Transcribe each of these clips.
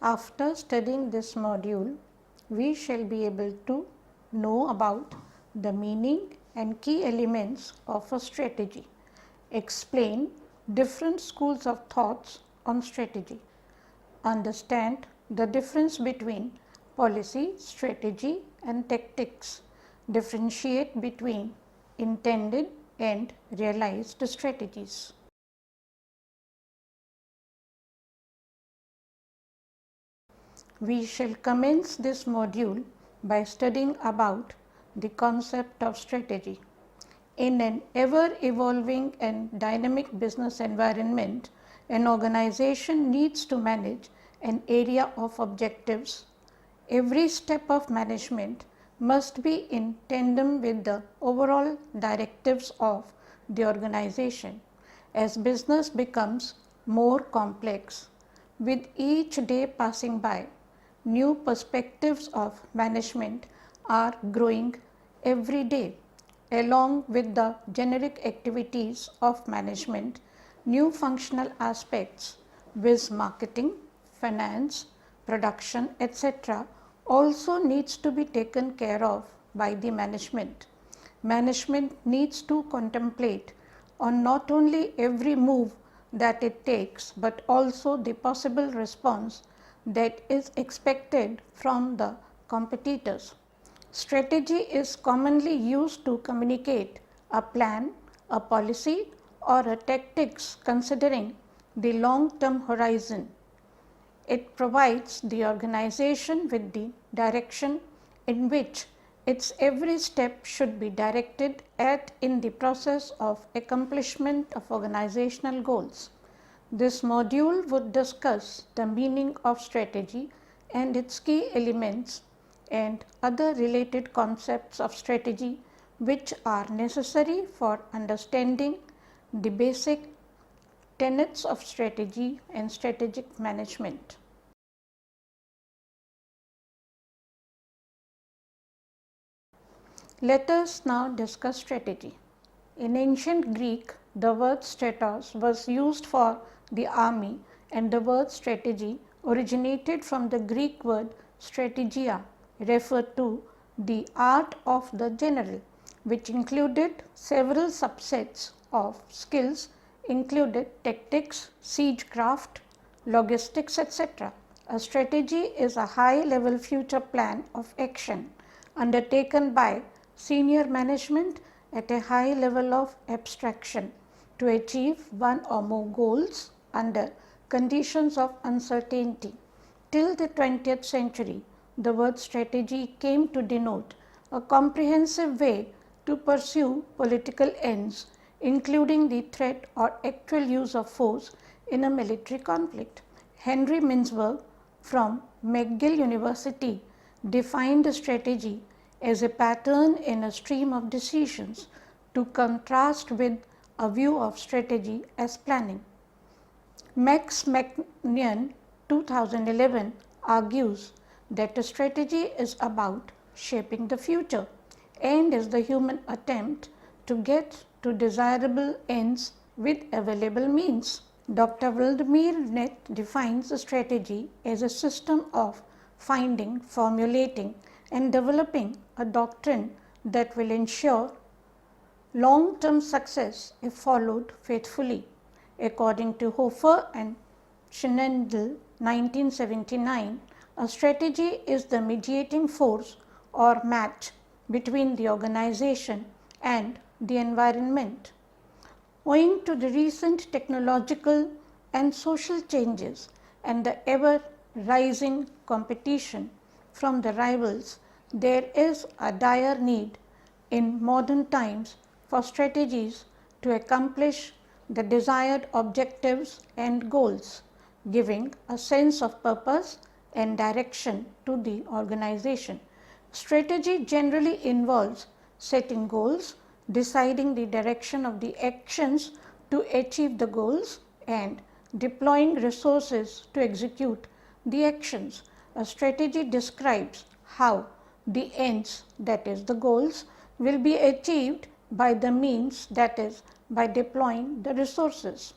After studying this module, we shall be able to know about the meaning and key elements of a strategy, explain different schools of thoughts on strategy, understand the difference between policy, strategy and tactics, differentiate between intended and realized strategies. We shall commence this module by studying about the concept of strategy. In an ever evolving and dynamic business environment, an organization needs to manage an area of objectives. Every step of management must be in tandem with the overall directives of the organization. As business becomes more complex, with each day passing by, new perspectives of management are growing every day. Along with the generic activities of management, new functional aspects with marketing, finance, production, etc. also needs to be taken care of by the management. Management needs to contemplate on not only every move that it takes, but also the possible response that is expected from the competitors. Strategy is commonly used to communicate a plan, a policy or a tactics considering the long-term horizon. It provides the organization with the direction in which its every step should be directed at in the process of accomplishment of organizational goals. This module would discuss the meaning of strategy and its key elements and other related concepts of strategy which are necessary for understanding the basic tenets of strategy and strategic management. Let us now discuss strategy. In ancient Greek, the word stratos was used for the army and the word strategy originated from the Greek word strategia, referred to the art of the general, which included several subsets of skills included tactics, siegecraft, logistics, etc. A strategy is a high level future plan of action undertaken by senior management at a high level of abstraction to achieve one or more goals under conditions of uncertainty. Till the 20th century, the word strategy came to denote a comprehensive way to pursue political ends, including the threat or actual use of force in a military conflict. Henry Mintzberg from McGill University defined strategy as a pattern in a stream of decisions, to contrast with a view of strategy as planning. Max McNeon 2011 argues that a strategy is about shaping the future and is the human attempt to get to desirable ends with available means. Dr. Vladimir Net defines a strategy as a system of finding, formulating and developing a doctrine that will ensure long-term success if followed faithfully. According to Hofer and Schnendel 1979, a strategy is the mediating force or match between the organization and the environment. Owing to the recent technological and social changes and the ever rising competition from the rivals, there is a dire need in modern times for strategies to accomplish the desired objectives and goals, giving a sense of purpose and direction to the organization. Strategy generally involves setting goals, deciding the direction of the actions to achieve the goals, and deploying resources to execute the actions. A strategy describes how the ends, that is the goals, will be achieved by the means, that is by deploying the resources.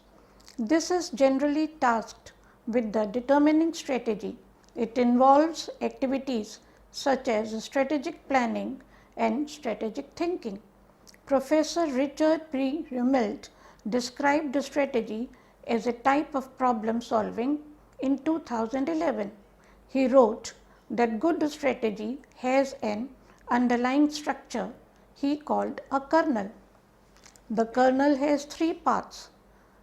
This is generally tasked with the determining strategy It involves activities such as strategic planning and strategic thinking. Professor Richard P. Rumelt described strategy as a type of problem solving in 2011. He wrote that good strategy has an underlying structure he called a kernel. The kernel has three parts: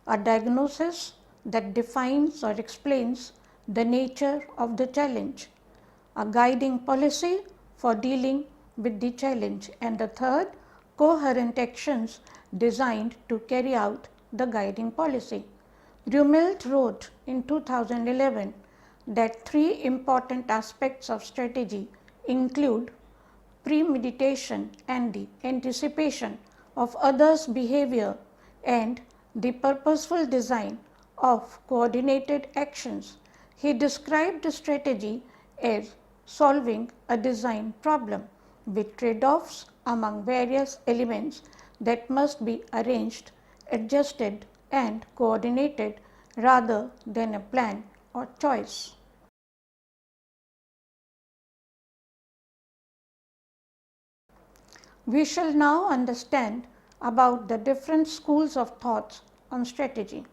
a diagnosis that defines or explains the nature of the challenge, a guiding policy for dealing with the challenge, and the third, coherent actions designed to carry out the guiding policy. Rumelt wrote in 2011 that three important aspects of strategy include premeditation and the anticipation of others' behavior and the purposeful design of coordinated actions. He described strategy as solving a design problem with trade-offs among various elements that must be arranged, adjusted and coordinated rather than a plan or choice. We shall now understand about the different schools of thoughts on strategy.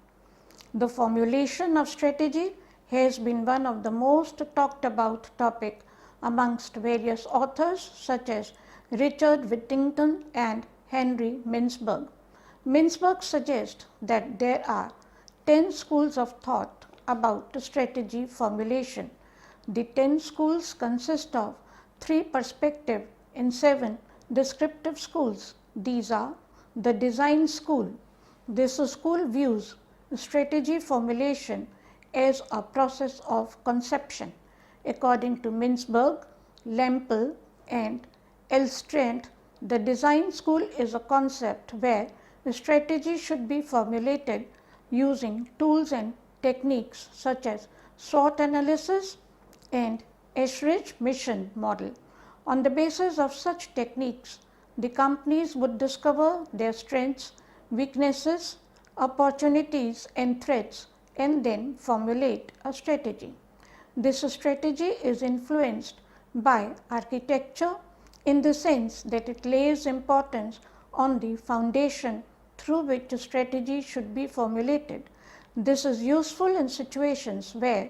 The formulation of strategy has been one of the most talked about topic amongst various authors such as Richard Whittington and Henry Mintzberg. Mintzberg suggests that there are 10 schools of thought about strategy formulation. The 10 schools consist of 3 perspective and 7 descriptive schools. These are the design school. This school views strategy formulation as a process of conception. According to Mintzberg, Lempel and Elstrand, the design school is a concept where strategy should be formulated using tools and techniques such as SWOT analysis and Esrich mission model. On the basis of such techniques, the companies would discover their strengths, weaknesses, opportunities and threats and then formulate a strategy. This strategy is influenced by architecture in the sense that it lays importance on the foundation through which a strategy should be formulated. This is useful in situations where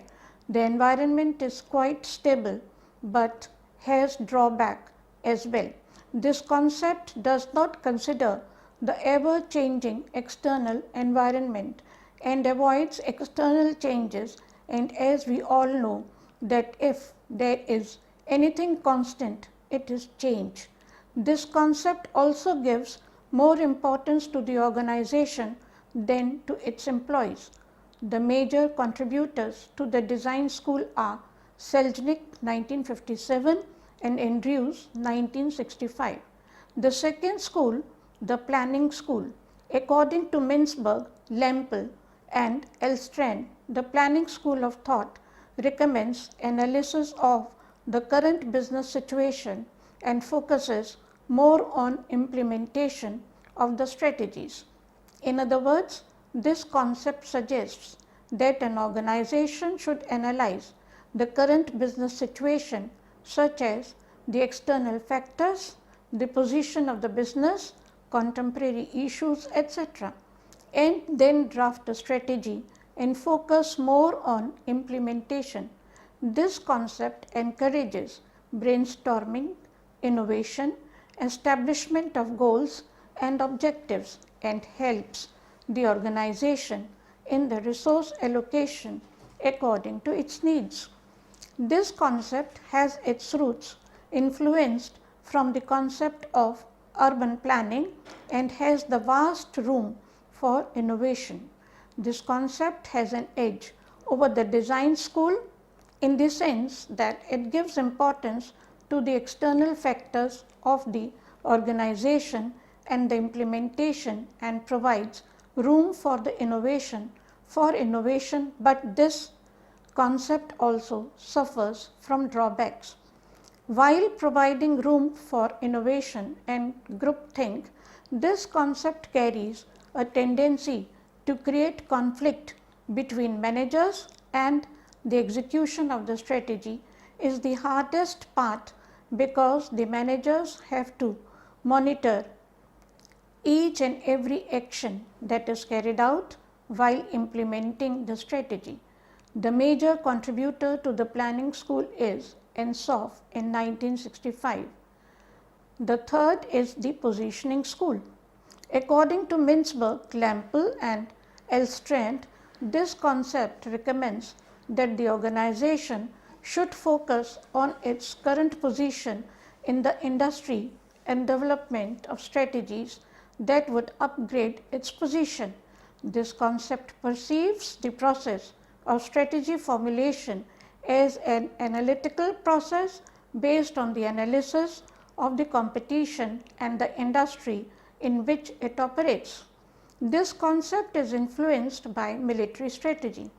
the environment is quite stable but has drawback as well. This concept does not consider the ever changing external environment and avoids external changes, and as we all know that if there is anything constant, it is change. This concept also gives more importance to the organization than to its employees. The major contributors to the design school are Selznick 1957 and Andrews 1965. The second school, the planning school. According to Mintzberg, Lempel and Elstrand, the planning school of thought recommends analysis of the current business situation and focuses more on implementation of the strategies. In other words, this concept suggests that an organization should analyze the current business situation such as the external factors, the position of the business, contemporary issues, etc., and then draft a strategy and focus more on implementation. This concept encourages brainstorming, innovation, establishment of goals and objectives, and helps the organization in the resource allocation according to its needs. This concept has its roots influenced from the concept of urban planning and has the vast room for innovation. This concept has an edge over the design school in the sense that it gives importance to the external factors of the organization and the implementation and provides room for the innovation, but this concept also suffers from drawbacks. While providing room for innovation and groupthink, this concept carries a tendency to create conflict between managers and the execution of the strategy is the hardest part because the managers have to monitor each and every action that is carried out while implementing the strategy. The major contributor to the planning school is Ansoff in 1965. The third is the positioning school. According to Mintzberg, Lampel and Elstrand, this concept recommends that the organization should focus on its current position in the industry and development of strategies that would upgrade its position. This concept perceives the process of strategy formulation as an analytical process based on the analysis of the competition and the industry in which it operates. This concept is influenced by military strategy.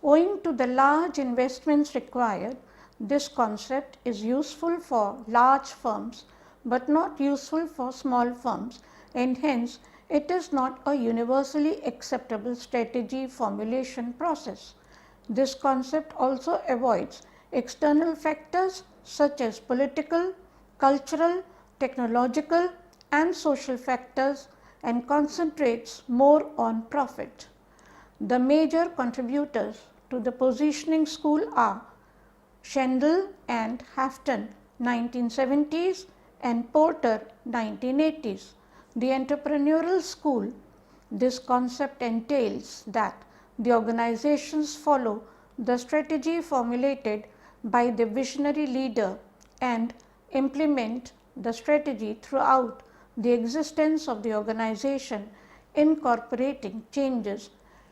Owing to the large investments required, this concept is useful for large firms, but not useful for small firms, and hence it is not a universally acceptable strategy formulation process. This concept also avoids external factors such as political, cultural, technological and social factors and concentrates more on profit. The major contributors to the positioning school are Schendel and Hafton 1970s and Porter 1980s. The entrepreneurial school, this concept entails that the organizations follow the strategy formulated by the visionary leader and implement the strategy throughout the existence of the organization, incorporating changes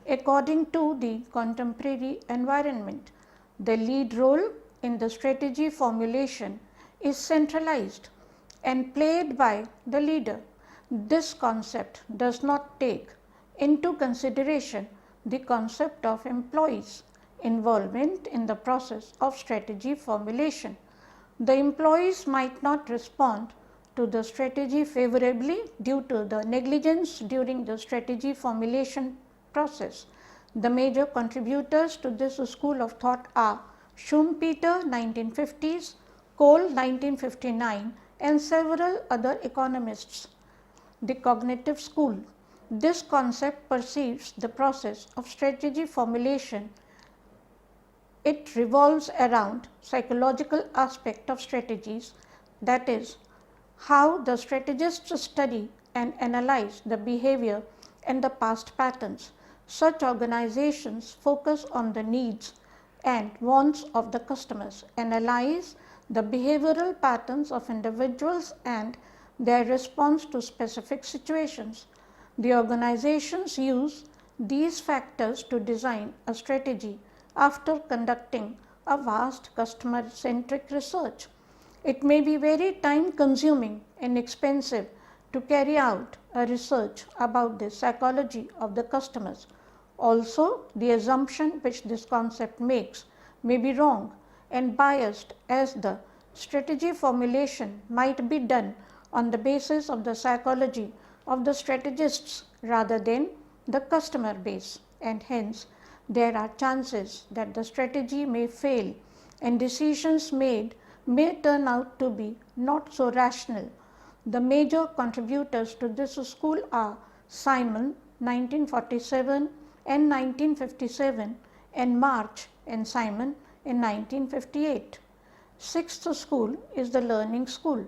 according to the contemporary environment. The lead role in the strategy formulation is centralized and played by the leader. This concept does not take into consideration the concept of employees' involvement in the process of strategy formulation. The employees might not respond to the strategy favorably due to the negligence during the strategy formulation process. The major contributors to this school of thought are Schumpeter 1950s, Cole 1959 and several other economists. The cognitive school. This concept perceives the process of strategy formulation. It revolves around psychological aspect of strategies, that is, how the strategists study and analyze the behavior and the past patterns. Such organizations focus on the needs and wants of the customers, analyze the behavioral patterns of individuals and their response to specific situations. The organizations use these factors to design a strategy after conducting a vast customer-centric research. It may be very time-consuming and expensive to carry out a research about the psychology of the customers. Also, the assumption which this concept makes may be wrong and biased, as the strategy formulation might be done on the basis of the psychology of the strategists rather than the customer base, and hence there are chances that the strategy may fail and decisions made may turn out to be not so rational. The major contributors to this school are Simon 1947 and 1957 and March and Simon in 1958. Sixth school is the learning school.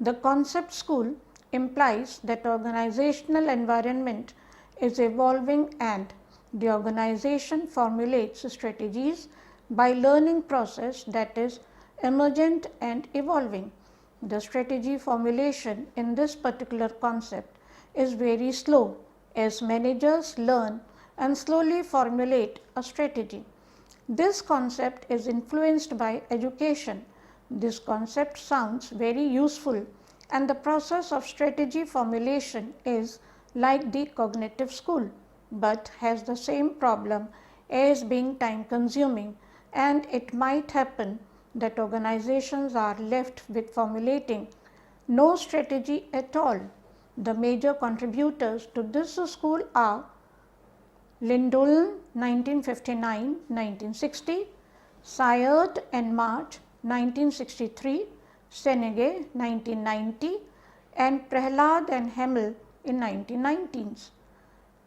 The concept school implies that organizational environment is evolving and the organization formulates strategies by learning process that is emergent and evolving. The strategy formulation in this particular concept is very slow as managers learn and slowly formulate a strategy. This concept is influenced by education. This concept sounds very useful and the process of strategy formulation is like the cognitive school, but has the same problem as being time consuming, and it might happen that organizations are left with formulating no strategy at all. The major contributors to this school are Lindolen 1959-1960, Sayed and March 1963, Senege 1990, and Prahlad and Hemel in 1919s.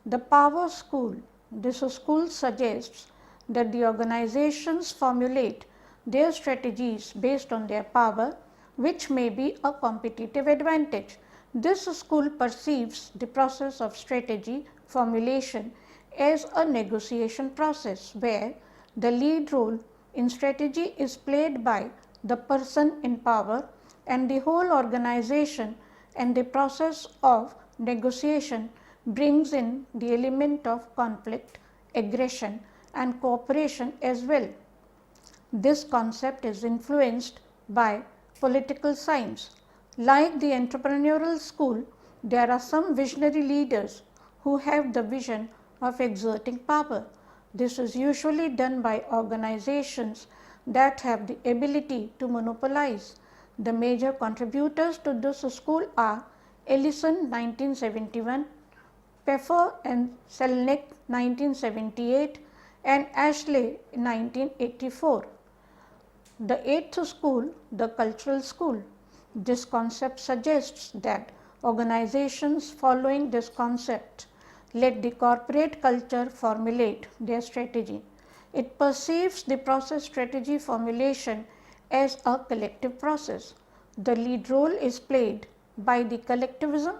The Power School. This school suggests that the organizations formulate their strategies based on their power, which may be a competitive advantage. This school perceives the process of strategy formulation as a negotiation process where the lead role in strategy is played by the person in power and the whole organization, and the process of negotiation brings in the element of conflict, aggression and cooperation as well. This concept is influenced by political science. Like the entrepreneurial school, there are some visionary leaders who have the vision of exerting power. This is usually done by organizations that have the ability to monopolize. The major contributors to this school are Ellison 1971, Pfeffer and Selnick 1978, and Ashley 1984. The eighth school, the cultural school. This concept suggests that organizations following this concept let the corporate culture formulate their strategy. It perceives the process strategy formulation as a collective process. The lead role is played by the collectivism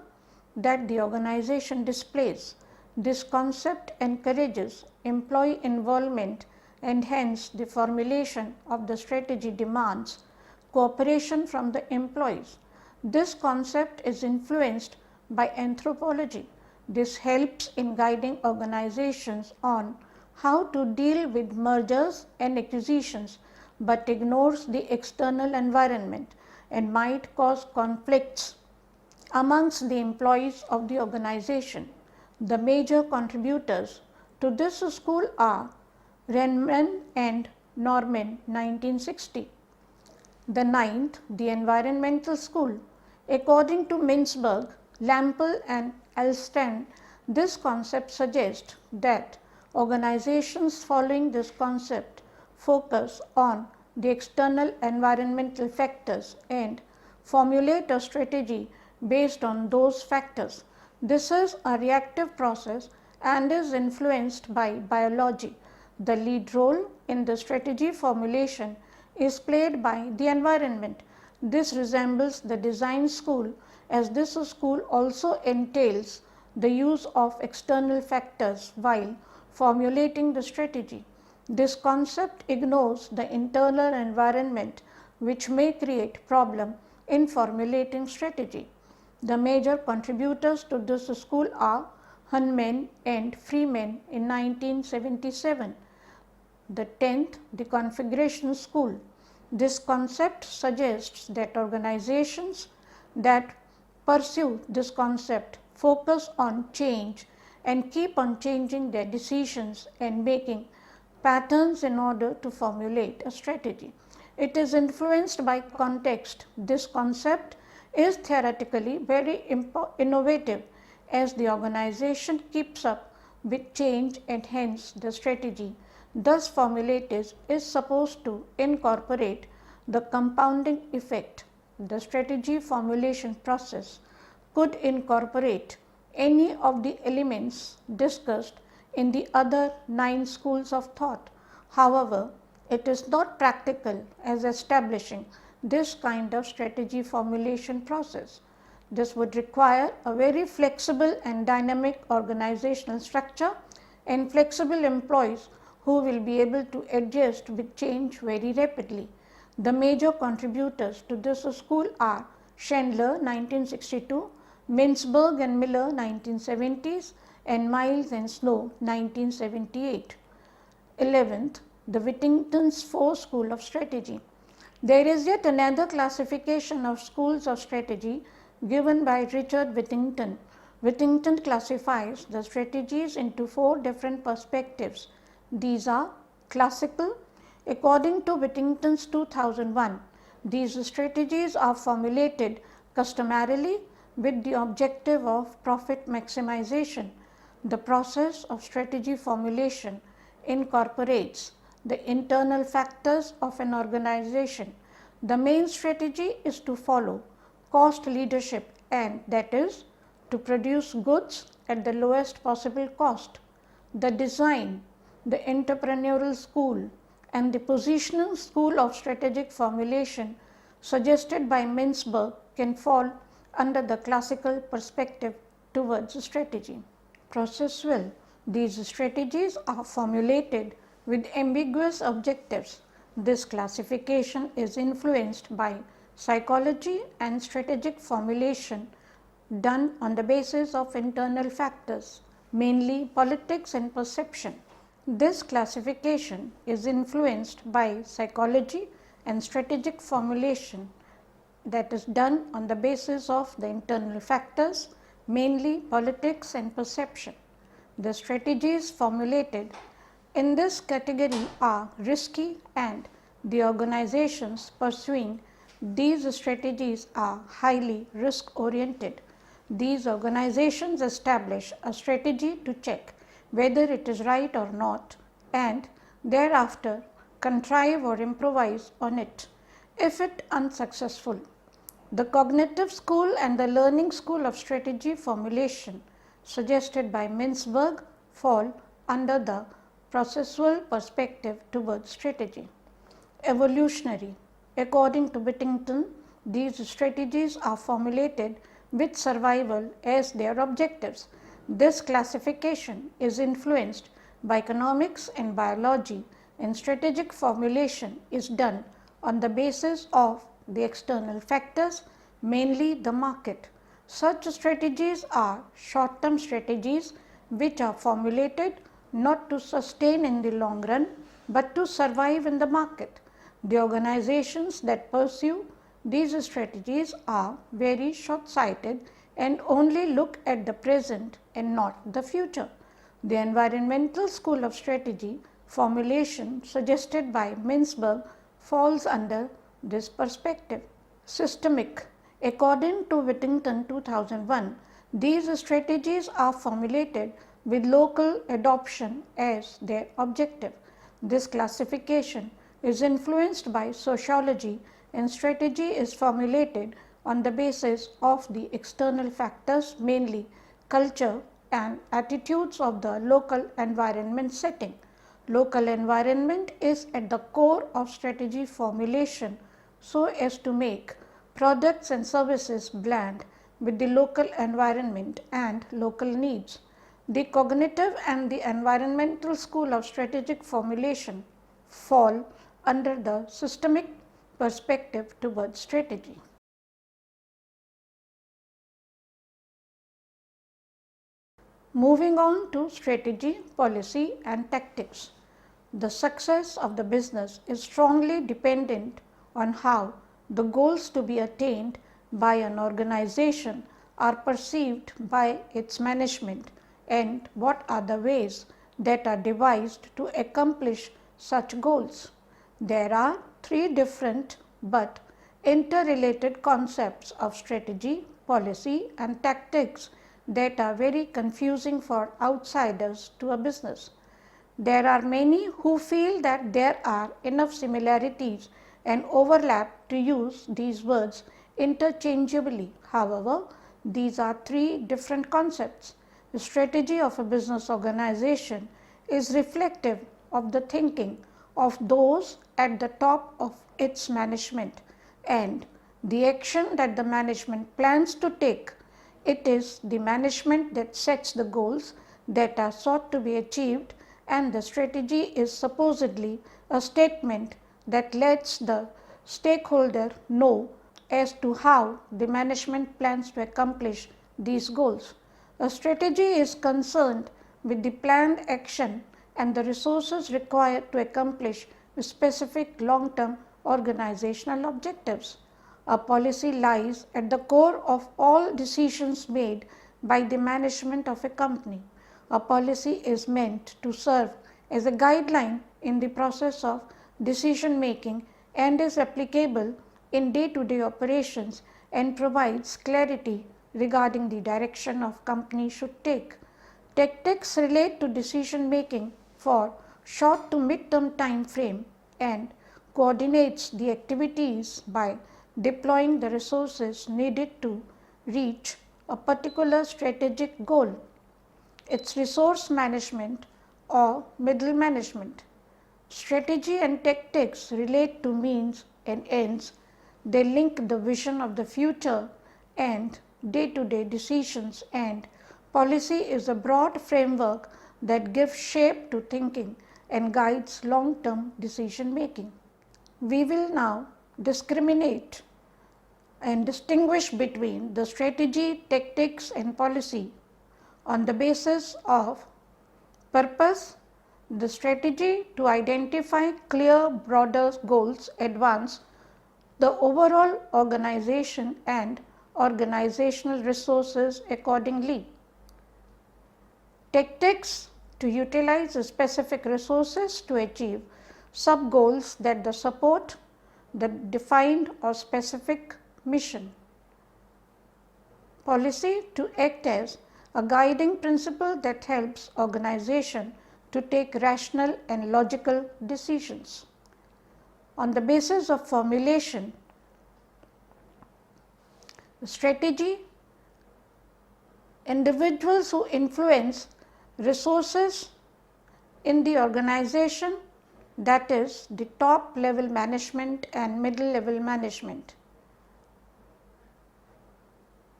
that the organization displays. This concept encourages employee involvement, and hence the formulation of the strategy demands cooperation from the employees. This concept is influenced by anthropology. This helps in guiding organizations on how to deal with mergers and acquisitions, but ignores the external environment and might cause conflicts amongst the employees of the organization. The major contributors to this school are Renman and Norman 1960. The ninth, the environmental school. According to Mintzberg, Lampel and Alston, this concept suggests that organizations following this concept focus on the external environmental factors and formulate a strategy based on those factors. This is a reactive process and is influenced by biology. The lead role in the strategy formulation is played by the environment. This resembles the design school, as this school also entails the use of external factors while formulating the strategy. This concept ignores the internal environment, which may create problem in formulating strategy. The major contributors to this school are Hunman and Freeman in 1977. The 10th, the configuration school. This concept suggests that organizations that pursue this concept focus on change and keep on changing their decisions and making patterns in order to formulate a strategy. It is influenced by context. This concept is theoretically very innovative, as the organization keeps up with change, and hence the strategy thus formulated is supposed to incorporate the compounding effect. The strategy formulation process could incorporate any of the elements discussed in the other 9 schools of thought. However, it is not practical as establishing this kind of strategy formulation process. This would require a very flexible and dynamic organizational structure and flexible employees who will be able to adjust with change very rapidly. The major contributors to this school are Chandler 1962, Mintzberg and Miller 1970s, and Miles and Snow 1978. 11th, the Whittington's 4 School of Strategy. There is yet another classification of schools of strategy given by Richard Whittington. Whittington classifies the strategies into 4 different perspectives. These are classical. According to Whittington's 2001, these strategies are formulated customarily with the objective of profit maximization. The process of strategy formulation incorporates the internal factors of an organization. The main strategy is to follow cost leadership, and that is to produce goods at the lowest possible cost. The design, the entrepreneurial school, and the positional school of strategic formulation suggested by Mintzberg can fall under the classical perspective towards strategy. Processual. These strategies are formulated with ambiguous objectives. This classification is influenced by psychology and strategic formulation done on the basis of internal factors, mainly politics and perception. This classification is influenced by psychology and strategic formulation that is done on the basis of the internal factors, mainly politics and perception. The strategies formulated in this category are risky, and the organizations pursuing these strategies are highly risk oriented. These organizations establish a strategy to check whether it is right or not, and thereafter contrive or improvise on it. If it unsuccessful, the cognitive school and the learning school of strategy formulation suggested by Mintzberg fall under the processual perspective towards strategy. Evolutionary. According to Whittington, these strategies are formulated with survival as their objectives. This classification is influenced by economics and biology, and strategic formulation is done on the basis of the external factors, mainly the market. Such strategies are short-term strategies which are formulated not to sustain in the long run, but to survive in the market. The organizations that pursue these strategies are very short-sighted and only look at the present and not the future. The environmental school of strategy formulation suggested by Mintzberg falls under this perspective. Systemic. According to Whittington 2001, these strategies are formulated with local adoption as their objective. This classification is influenced by sociology, and strategy is formulated on the basis of the external factors, mainly culture and attitudes of the local environment setting. Local environment is at the core of strategy formulation so as to make products and services blend with the local environment and local needs. The cognitive and the environmental school of strategic formulation fall under the systemic perspective towards strategy. Moving on to strategy, policy and tactics. The success of the business is strongly dependent on how the goals to be attained by an organization are perceived by its management, and what are the ways that are devised to accomplish such goals. There are three different but interrelated concepts of strategy, policy and tactics that are very confusing for outsiders to a business. There are many who feel that there are enough similarities and overlap to use these words interchangeably. However, these are three different concepts. The strategy of a business organization is reflective of the thinking of those at the top of its management and the action that the management plans to take. It is the management that sets the goals that are sought to be achieved, and the strategy is supposedly a statement that lets the stakeholder know as to how the management plans to accomplish these goals. A strategy is concerned with the planned action and the resources required to accomplish specific long-term organizational objectives. A policy lies at the core of all decisions made by the management of a company. A policy is meant to serve as a guideline in the process of decision making and is applicable in day-to-day operations and provides clarity regarding the direction of company should take. tactics relate to decision making for short to mid-term time frame and coordinates the activities by deploying the resources needed to reach a particular strategic goal. It's resource management or middle management. Strategy and tactics relate to means and ends. They link the vision of the future and day-to-day decisions, and policy is a broad framework that gives shape to thinking and guides long-term decision making. We will now discriminate and distinguish between the strategy, tactics and policy on the basis of purpose. The strategy to identify clear broader goals, advance the overall organization and organizational resources accordingly. Tactics to utilize specific resources to achieve sub goals that support the defined or specific mission. Policy to act as a guiding principle that helps organization to take rational and logical decisions. On the basis of formulation, strategy, individuals who influence resources in the organization, that is the top level management and middle level management.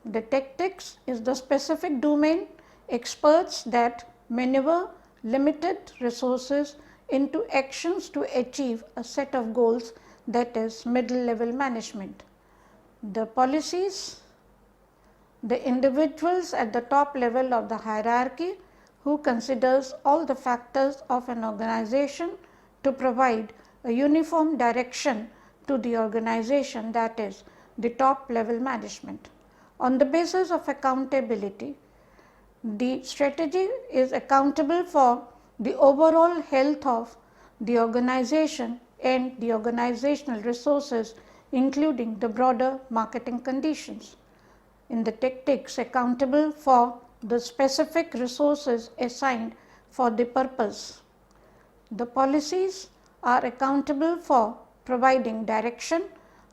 The tactics is the specific domain experts that maneuver limited resources into actions to achieve a set of goals, that is middle level management. The policies, the individuals at the top level of the hierarchy who considers all the factors of an organization to provide a uniform direction to the organization, that is the top level management. On the basis of accountability, the strategy is accountable for the overall health of the organization and the organizational resources, including the broader marketing conditions. In the tactics, accountable for the specific resources assigned for the purpose. The policies are accountable for providing direction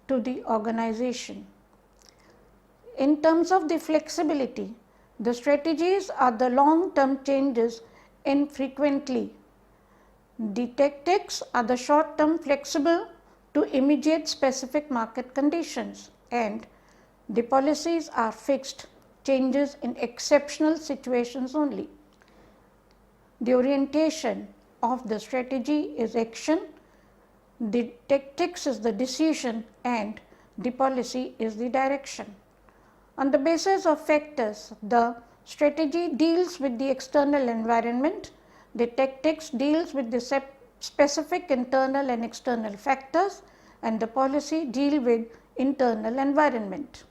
to the organization. In terms of the flexibility, the strategies are the long-term changes infrequently. The tactics are the short-term flexible to immediate specific market conditions, and the policies are fixed changes in exceptional situations only. The orientation of the strategy is action, the tactics is the decision, and the policy is the direction. On the basis of factors, the strategy deals with the external environment, the tactics deals with the specific internal and external factors, and the policy deal with internal environment.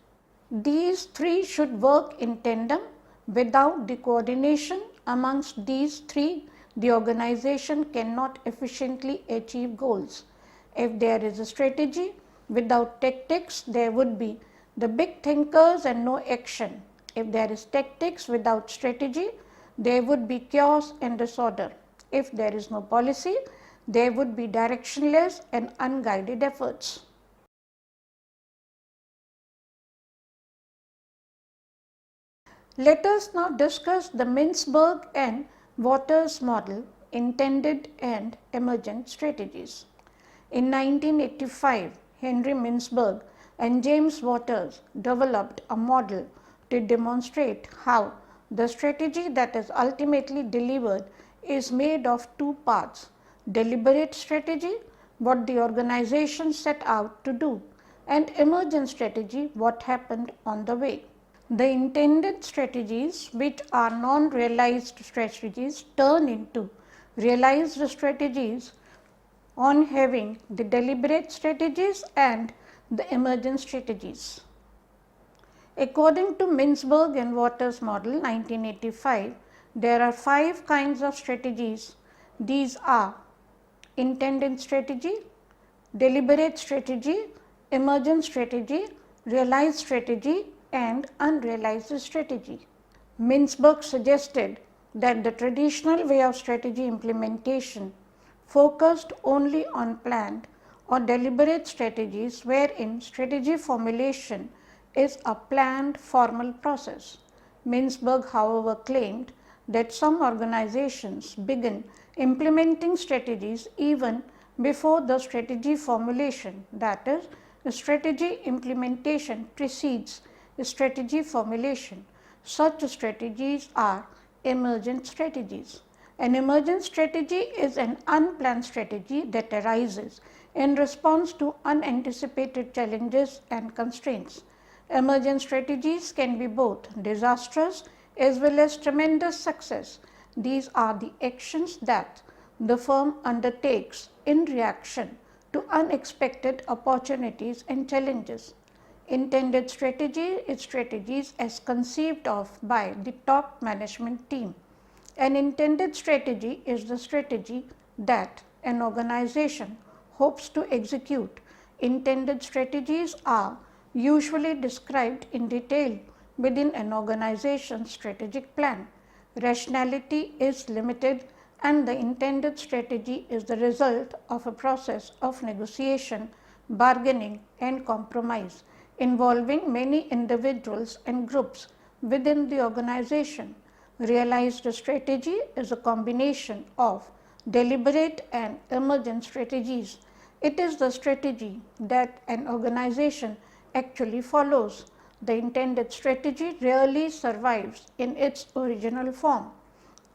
These three should work in tandem. Without the coordination amongst these three, the organization cannot efficiently achieve goals. If there is a strategy without tactics, there would be the big thinkers and no action. If there is tactics without strategy, there would be chaos and disorder. If there is no policy, there would be directionless and unguided efforts. Let us now discuss the Mintzberg and Waters model, intended and emergent strategies. In 1985, Henry Mintzberg and James Waters developed a model to demonstrate how the strategy that is ultimately delivered is made of two parts: deliberate strategy, what the organization set out to do, and emergent strategy, what happened on the way. The intended strategies, which are non-realized strategies, turn into realized strategies on having the deliberate strategies and the emergent strategies. According to Mintzberg and Waters model 1985, there are 5 kinds of strategies. These are intended strategy, deliberate strategy, emergent strategy, realized strategy, and unrealized strategy. Mintzberg suggested that the traditional way of strategy implementation focused only on planned or deliberate strategies wherein strategy formulation is a planned formal process. Mintzberg, however, claimed that some organizations begin implementing strategies even before the strategy formulation, that is, strategy implementation precedes strategy formulation. Such strategies are emergent strategies. An emergent strategy is an unplanned strategy that arises in response to unanticipated challenges and constraints. Emergent strategies can be both disastrous as well as tremendous success. These are the actions that the firm undertakes in reaction to unexpected opportunities and challenges. Intended strategy is strategies as conceived of by the top management team. An intended strategy is the strategy that an organization hopes to execute. Intended strategies are usually described in detail within an organization's strategic plan. Rationality is limited and the intended strategy is the result of a process of negotiation, bargaining and compromise involving many individuals and groups within the organization. Realized strategy is a combination of deliberate and emergent strategies. It is the strategy that an organization actually follows. The intended strategy rarely survives in its original form.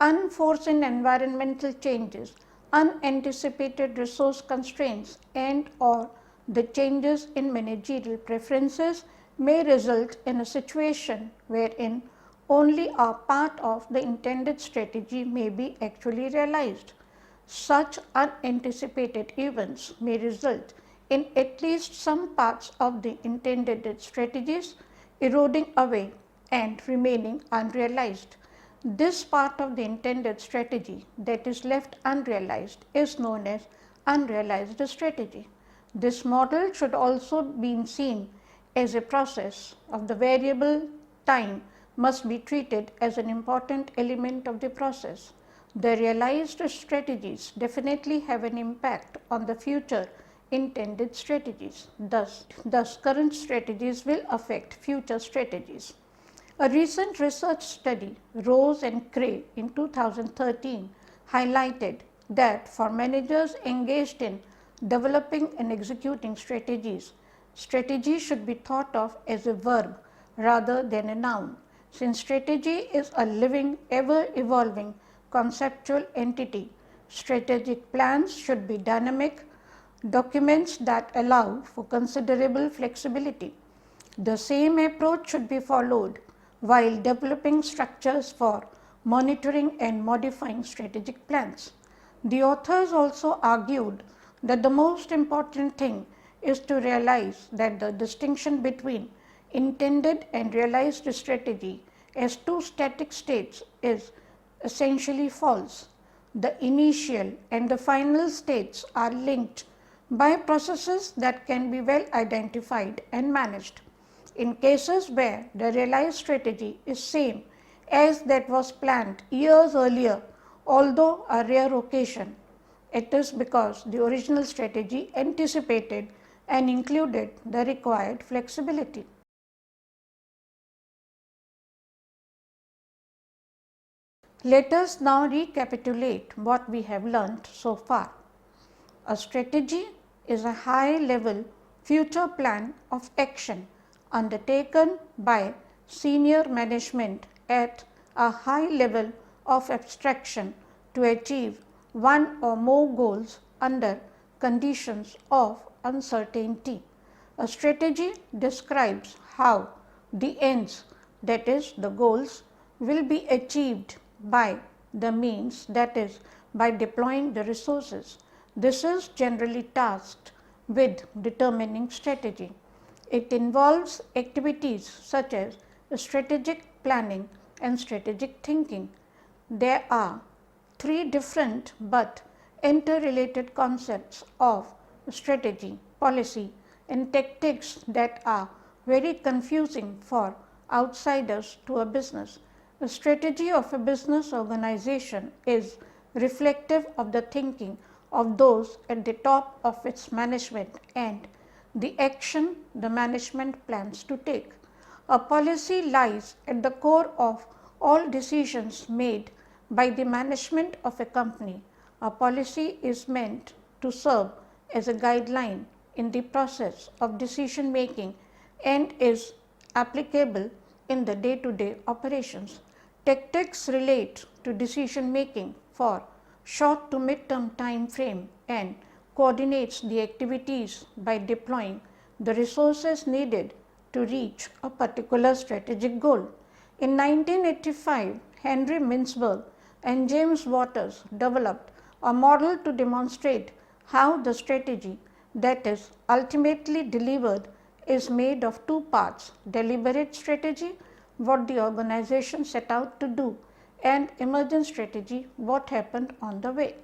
Unforeseen environmental changes, unanticipated resource constraints and or the changes in managerial preferences may result in a situation wherein only a part of the intended strategy may be actually realized. Such unanticipated events may result in at least some parts of the intended strategies eroding away and remaining unrealized. This part of the intended strategy that is left unrealized is known as unrealized strategy. This model should also be seen as a process of the variable time must be treated as an important element of the process. The realized strategies definitely have an impact on the future intended strategies. Thus current strategies will affect future strategies. A recent research study, Rose and Cray in 2013, highlighted that for managers engaged in developing and executing strategies, strategy should be thought of as a verb rather than a noun. Since strategy is a living, ever evolving conceptual entity, strategic plans should be dynamic documents that allow for considerable flexibility. The same approach should be followed while developing structures for monitoring and modifying strategic plans. The authors also argued that the most important thing is to realize that the distinction between intended and realized strategy as two static states is essentially false. The initial and the final states are linked by processes that can be well identified and managed. In cases where the realized strategy is same as that was planned years earlier, although a rare occasion, it is because the original strategy anticipated and included the required flexibility. Let us now recapitulate what we have learnt so far. A strategy is a high-level future plan of action undertaken by senior management at a high level of abstraction to achieve one or more goals under conditions of uncertainty. A strategy describes how the ends, that is, the goals, will be achieved by the means, that is, by deploying the resources. This is generally tasked with determining strategy. It involves activities such as strategic planning and strategic thinking. There are three different but interrelated concepts of strategy, policy and tactics that are very confusing for outsiders to a business. A strategy of a business organization is reflective of the thinking of those at the top of its management and the action the management plans to take. A policy lies at the core of all decisions made by the management of a company. A policy is meant to serve as a guideline in the process of decision making and is applicable in the day-to-day operations. Tactics relate to decision making for short to mid-term time frame and coordinates the activities by deploying the resources needed to reach a particular strategic goal. In 1985, Henry Mintzberg and James Waters developed a model to demonstrate how the strategy that is ultimately delivered is made of two parts: deliberate strategy, what the organization set out to do, and emergent strategy, what happened on the way.